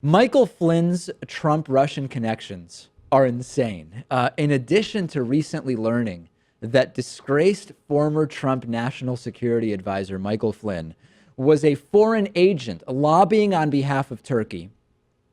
Michael Flynn's Trump-Russian connections are insane. In addition to recently learning that disgraced former Trump National Security Advisor Michael Flynn was a foreign agent lobbying on behalf of Turkey,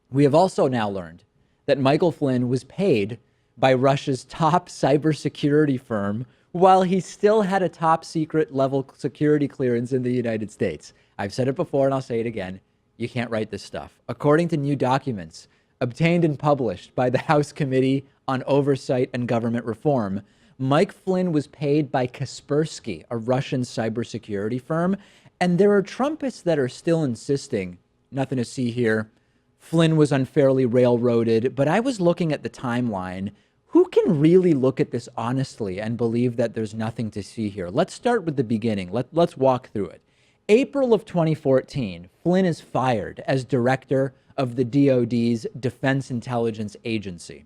we have also now learned that Michael Flynn was paid by Russia's top cybersecurity firm while he still had a top secret level security clearance in the United States. I've said it before and I'll say it again. You can't write this stuff. According to new documents obtained and published by the House Committee on Oversight and Government Reform, Mike Flynn was paid by Kaspersky, a Russian cybersecurity firm. And there are Trumpists that are still insisting, nothing to see here, Flynn was unfairly railroaded. But I was looking at the timeline. Who can really look at this honestly and believe that there's nothing to see here? Let's start with the beginning. Let's walk through it. April of 2014, Flynn is fired as director of the DoD's Defense Intelligence Agency.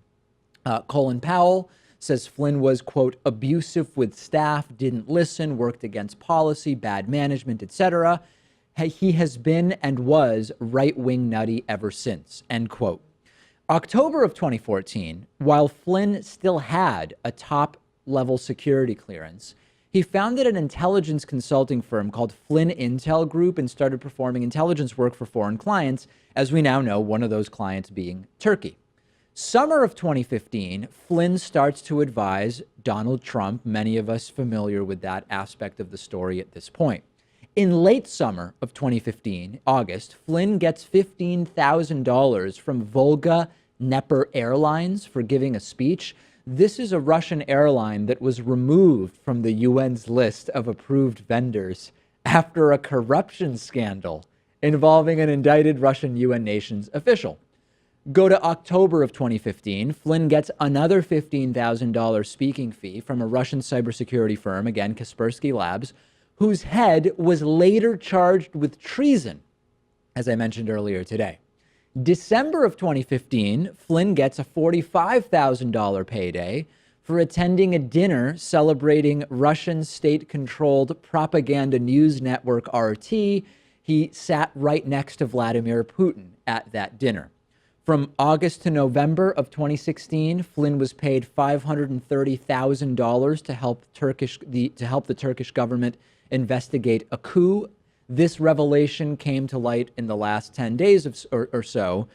Colin Powell says Flynn was, quote, abusive with staff, didn't listen, worked against policy, bad management, etc. He has been and was right-wing nutty ever since, end quote. October of 2014, while Flynn still had a top-level security clearance, he founded an intelligence consulting firm called Flynn Intel Group and started performing intelligence work for foreign clients, as we now know, one of those clients being Turkey. Summer of 2015, Flynn starts to advise Donald Trump, many of us familiar with that aspect of the story at this point. In late summer of 2015, August, Flynn gets $15,000 from Volga Dnepr Airlines for giving a speech. This is a Russian airline that was removed from the UN's list of approved vendors after a corruption scandal involving an indicted Russian UN nations official. Go to October of 2015, Flynn gets another $15,000 speaking fee from a Russian cybersecurity firm, again, Kaspersky Labs, whose head was later charged with treason, as I mentioned earlier today. December of 2015, Flynn gets a $45,000 payday for attending a dinner celebrating Russian state-controlled propaganda news network RT. He sat right next to Vladimir Putin at that dinner. From August to November of 2016, Flynn was paid $530,000 to help the Turkish government investigate a coup. This revelation came to light in the last 10 days or so.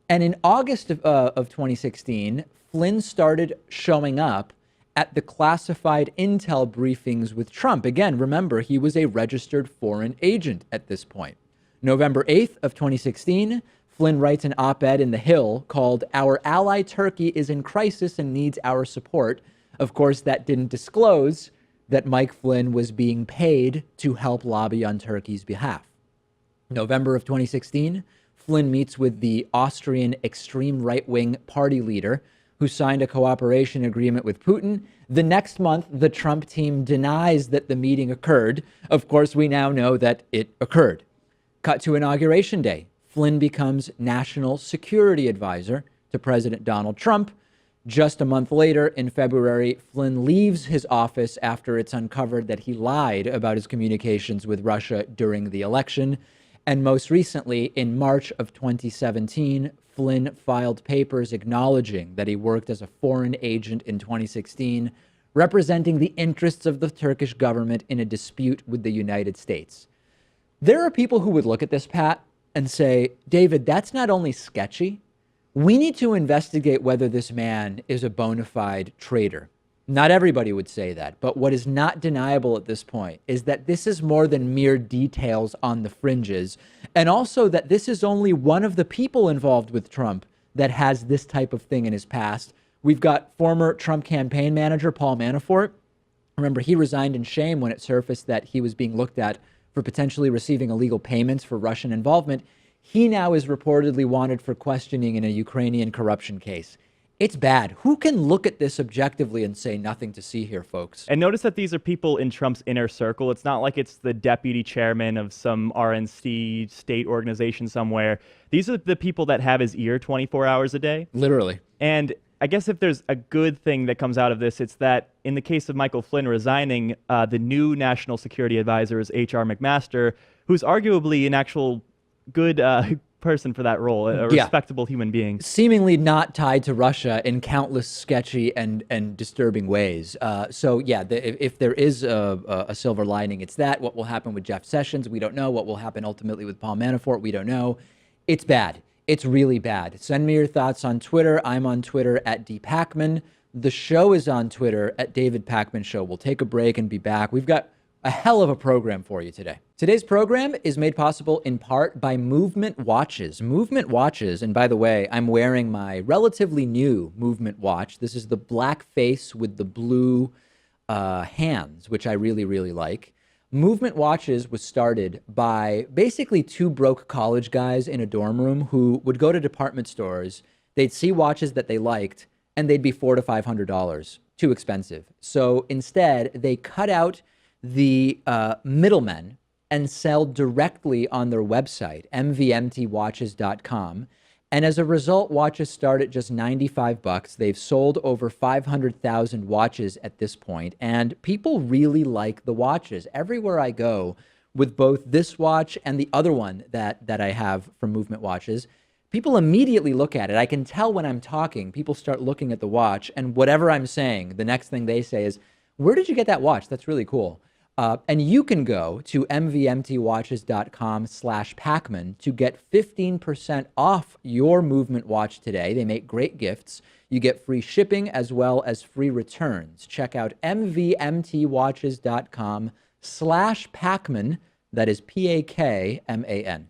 And in August of 2016, Flynn started showing up at the classified intel briefings with Trump. Again, remember, he was a registered foreign agent at this point. November 8th of 2016, Flynn writes an op-ed in The Hill called "Our Ally Turkey is in crisis and needs our support." Of course, that didn't disclose that Mike Flynn was being paid to help lobby on Turkey's behalf. November of 2016, Flynn meets with the Austrian extreme right-wing party leader who signed a cooperation agreement with Putin. The next month, the Trump team denies that the meeting occurred. Of course, we now know that it occurred. Cut to Inauguration Day. Flynn becomes National Security Advisor to President Donald Trump. Just a month later, in February, Flynn leaves his office after it's uncovered that he lied about his communications with Russia during the election. And most recently, in March of 2017, Flynn filed papers acknowledging that he worked as a foreign agent in 2016, representing the interests of the Turkish government in a dispute with the United States. There are people who would look at this, Pat, and say, David, that's not only sketchy, we need to investigate whether this man is a bona fide traitor. Not everybody would say that, but what is not deniable at this point is that this is more than mere details on the fringes, and also that this is only one of the people involved with Trump that has this type of thing in his past. We've got former Trump campaign manager Paul Manafort. Remember, he resigned in shame when it surfaced that he was being looked at for potentially receiving illegal payments for Russian involvement. He now is reportedly wanted for questioning in a Ukrainian corruption case. It's bad. Who can look at this objectively and say nothing to see here, folks? And notice that these are people in Trump's inner circle. It's not like it's the deputy chairman of some RNC state organization somewhere. These are the people that have his ear 24 hours a day. Literally. And I guess if there's a good thing that comes out of this, it's that in the case of Michael Flynn resigning, the new national security advisor is H.R. McMaster, who's arguably an actual good person for that role, a Yeah. respectable human being. Seemingly not tied to Russia in countless sketchy and disturbing ways. So yeah, if there is a silver lining, it's that. What will happen with Jeff Sessions, we don't know. What will happen ultimately with Paul Manafort, we don't know. It's bad. It's really bad. Send me your thoughts on Twitter. I'm on Twitter at @Pakman. The show is on Twitter at David Pakman Show. We'll take a break and be back. We've got a hell of a program for you today. Today's program is made possible in part by Movement Watches. Movement Watches, and by the way, I'm wearing my relatively new Movement watch. This is the black face with the blue hands, which I really, really like. Movement Watches was started by basically two broke college guys in a dorm room who would go to department stores. They'd see watches that they liked, and they'd be $400 to $500, too expensive. So instead, they cut out the middlemen and sell directly on their website, mvmtwatches.com. And as a result, watches start at just $95. They've sold over 500,000 watches at this point, and people really like the watches. Everywhere I go with both this watch and the other one that I have from Movement Watches, people immediately look at it. I can tell when I'm talking, people start looking at the watch, and whatever I'm saying, the next thing they say is, "Where did you get that watch? That's really cool." And you can go to mvmtwatches.com/Pakman to get 15% off your Movement watch today. They make great gifts. You get free shipping as well as free returns. Check out mvmtwatches.com/Pakman. That is Pakman.